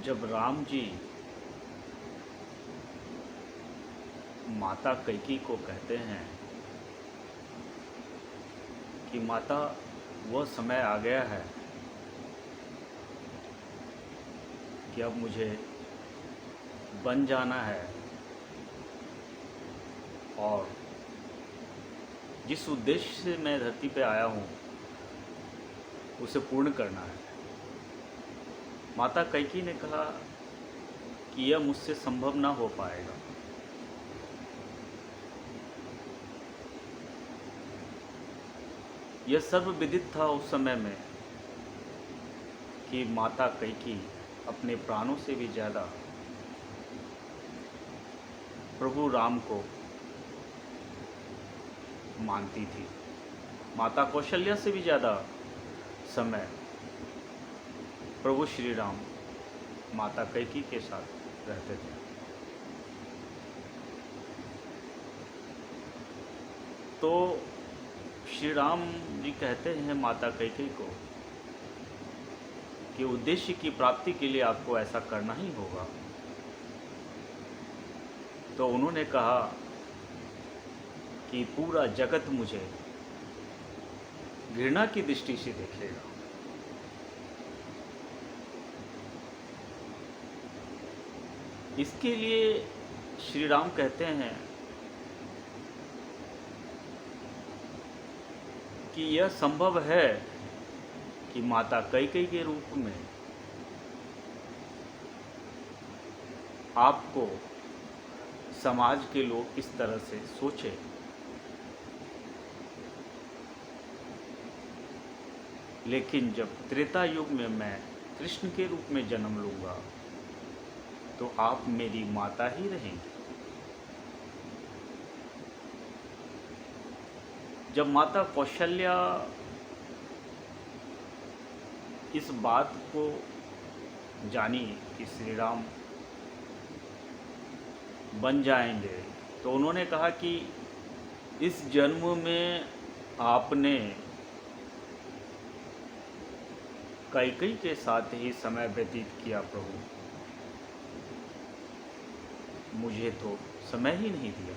जब राम जी माता कैकेयी को कहते हैं कि माता वह समय आ गया है कि अब मुझे बन जाना है और जिस उद्देश्य से मैं धरती पे आया हूँ उसे पूर्ण करना है। माता कैकेयी ने कहा कि यह मुझसे संभव ना हो पाएगा। यह सर्वविदित था उस समय में कि माता कैकेयी अपने प्राणों से भी ज़्यादा प्रभु राम को मानती थी। माता कौशल्या से भी ज़्यादा समय प्रभु श्री राम माता कैकेयी के साथ रहते थे। तो श्री राम जी कहते हैं माता कैकेयी को कि उद्देश्य की प्राप्ति के लिए आपको ऐसा करना ही होगा। तो उन्होंने कहा कि पूरा जगत मुझे घृणा की दृष्टि से देखेगा। इसके लिए श्री राम कहते हैं कि यह संभव है कि माता कैकेयी के रूप में आपको समाज के लोग इस तरह से सोचे, लेकिन जब त्रेता युग में मैं कृष्ण के रूप में जन्म लूँगा तो आप मेरी माता ही रहेंगी। जब माता कौशल्या इस बात को जानी कि श्री राम बन जाएंगे तो उन्होंने कहा कि इस जन्म में आपने कैकेयी के साथ ही समय व्यतीत किया प्रभु, मुझे तो समय ही नहीं दिया।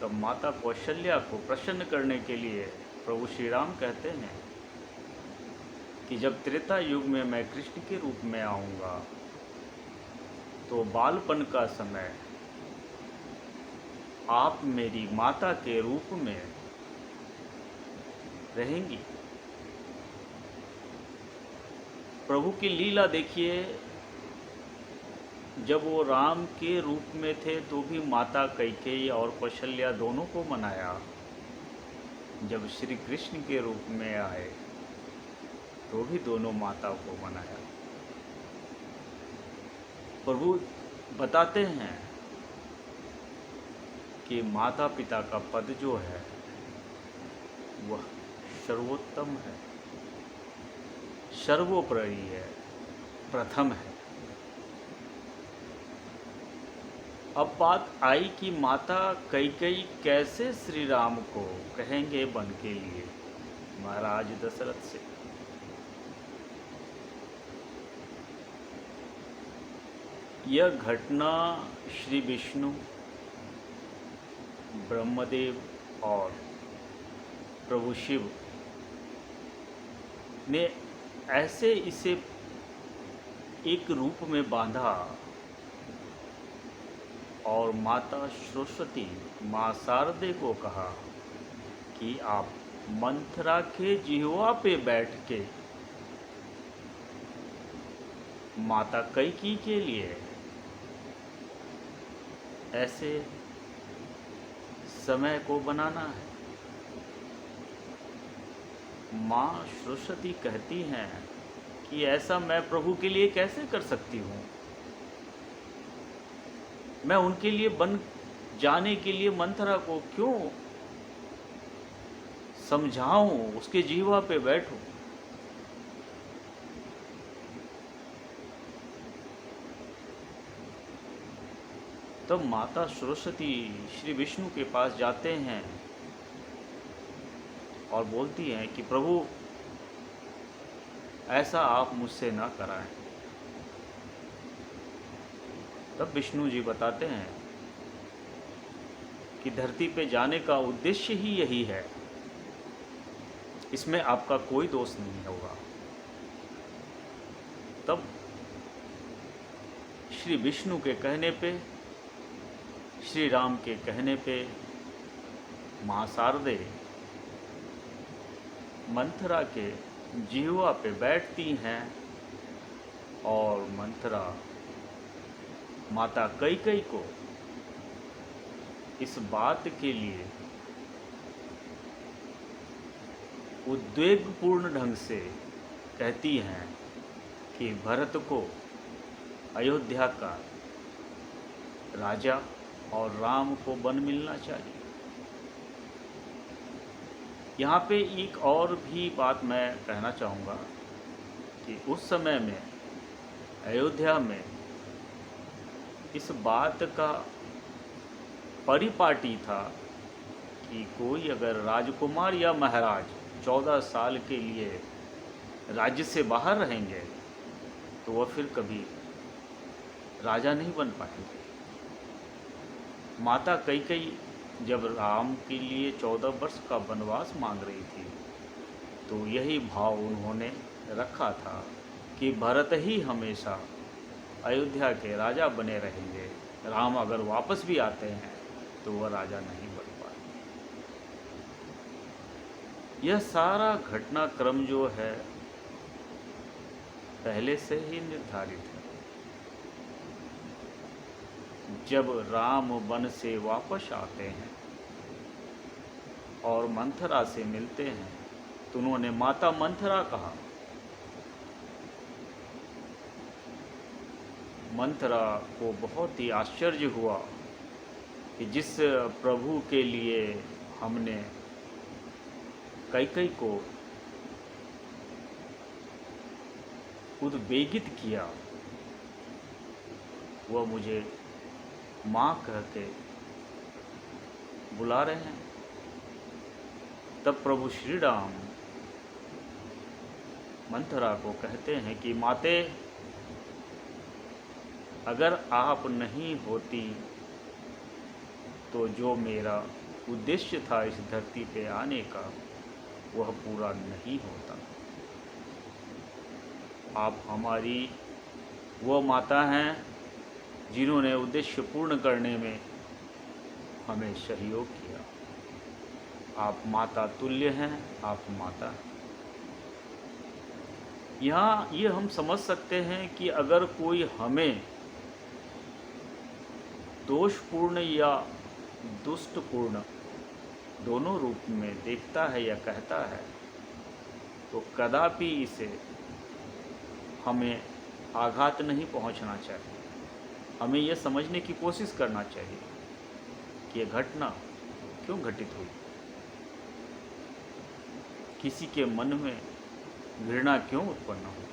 तब माता कौशल्या को प्रसन्न करने के लिए प्रभु श्री राम कहते हैं कि जब त्रेता युग में मैं कृष्ण के रूप में आऊँगा तो बालपन का समय आप मेरी माता के रूप में रहेंगी। प्रभु की लीला देखिए, जब वो राम के रूप में थे तो भी माता कैकेयी और कौशल्या दोनों को मनाया। जब श्री कृष्ण के रूप में आए तो भी दोनों माता को मनाया। प्रभु बताते हैं कि माता पिता का पद जो है वह सर्वोत्तम है, सर्वोपरि है, प्रथम है। अब बात आई कि माता कैकेयी कैसे श्री राम को कहेंगे बन के लिए महाराज दशरथ से। यह घटना श्री विष्णु, ब्रह्मदेव और प्रभु शिव ने ऐसे इसे एक रूप में बांधा और माता सरस्वती माँ शारदे को कहा कि आप मंथरा के जिह्वा पे बैठ के माता कैकेयी के लिए ऐसे समय को बनाना है। माँ सरस्वती कहती हैं कि ऐसा मैं प्रभु के लिए कैसे कर सकती हूँ। मैं उनके लिए बन जाने के लिए मंथरा को क्यों समझाऊं, उसके जीवा पे बैठूं। तब माता सरस्वती श्री विष्णु के पास जाते हैं और बोलती हैं कि प्रभु ऐसा आप मुझसे ना कराएं। तब विष्णु जी बताते हैं कि धरती पे जाने का उद्देश्य ही यही है, इसमें आपका कोई दोष नहीं होगा। तब श्री विष्णु के कहने पे, श्री राम के कहने पे मां शारदे मंथरा के जिह्वा पे बैठती हैं और मंथरा माता कैकेयी को इस बात के लिए उद्वेगपूर्ण ढंग से कहती हैं कि भरत को अयोध्या का राजा और राम को वन मिलना चाहिए। यहाँ पे एक और भी बात मैं कहना चाहूँगा कि उस समय में अयोध्या में इस बात का परिपाटी था कि कोई अगर राजकुमार या महाराज 14 साल के लिए राज्य से बाहर रहेंगे तो वह फिर कभी राजा नहीं बन पाएंगे। माता कैकेयी जब राम के लिए 14 वर्ष का वनवास मांग रही थी तो यही भाव उन्होंने रखा था कि भरत ही हमेशा अयोध्या के राजा बने रहेंगे, राम अगर वापस भी आते हैं तो वह राजा नहीं बन पाए। यह सारा घटनाक्रम जो है पहले से ही निर्धारित है। जब राम वन से वापस आते हैं और मंथरा से मिलते हैं तो उन्होंने माता मंथरा कहा। मंथरा को बहुत ही आश्चर्य हुआ कि जिस प्रभु के लिए हमने कैकेयी को उद्वेगित किया वह मुझे माँ कह के बुला रहे हैं। तब प्रभु श्री राम मंथरा को कहते हैं कि माते, अगर आप नहीं होती तो जो मेरा उद्देश्य था इस धरती पे आने का वह पूरा नहीं होता। आप हमारी वो माता हैं जिन्होंने उद्देश्य पूर्ण करने में हमें सहयोग किया। आप माता तुल्य हैं, आप माता हैं। यहाँ ये हम समझ सकते हैं कि अगर कोई हमें दोषपूर्ण या दुष्टपूर्ण दोनों रूप में देखता है या कहता है तो कदापि इसे हमें आघात नहीं पहुंचना चाहिए। हमें यह समझने की कोशिश करना चाहिए कि यह घटना क्यों घटित हुई, किसी के मन में घृणा क्यों उत्पन्न हुई।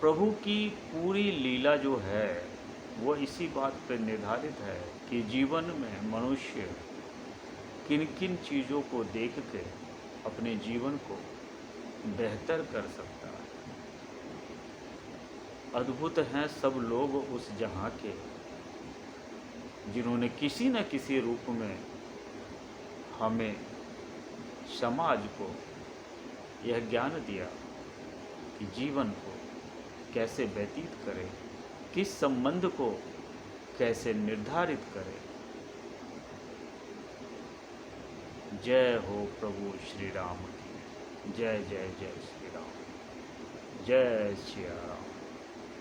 प्रभु की पूरी लीला जो है वो इसी बात पर निर्धारित है कि जीवन में मनुष्य किन किन चीज़ों को देख के अपने जीवन को बेहतर कर सकता है। अद्भुत हैं सब लोग उस जहाँ के जिन्होंने किसी न किसी रूप में हमें, समाज को यह ज्ञान दिया कि जीवन को कैसे व्यतीत करें, किस संबंध को कैसे निर्धारित करें। जय हो प्रभु श्री राम की जय। जय जय श्री राम। जय श्री राम।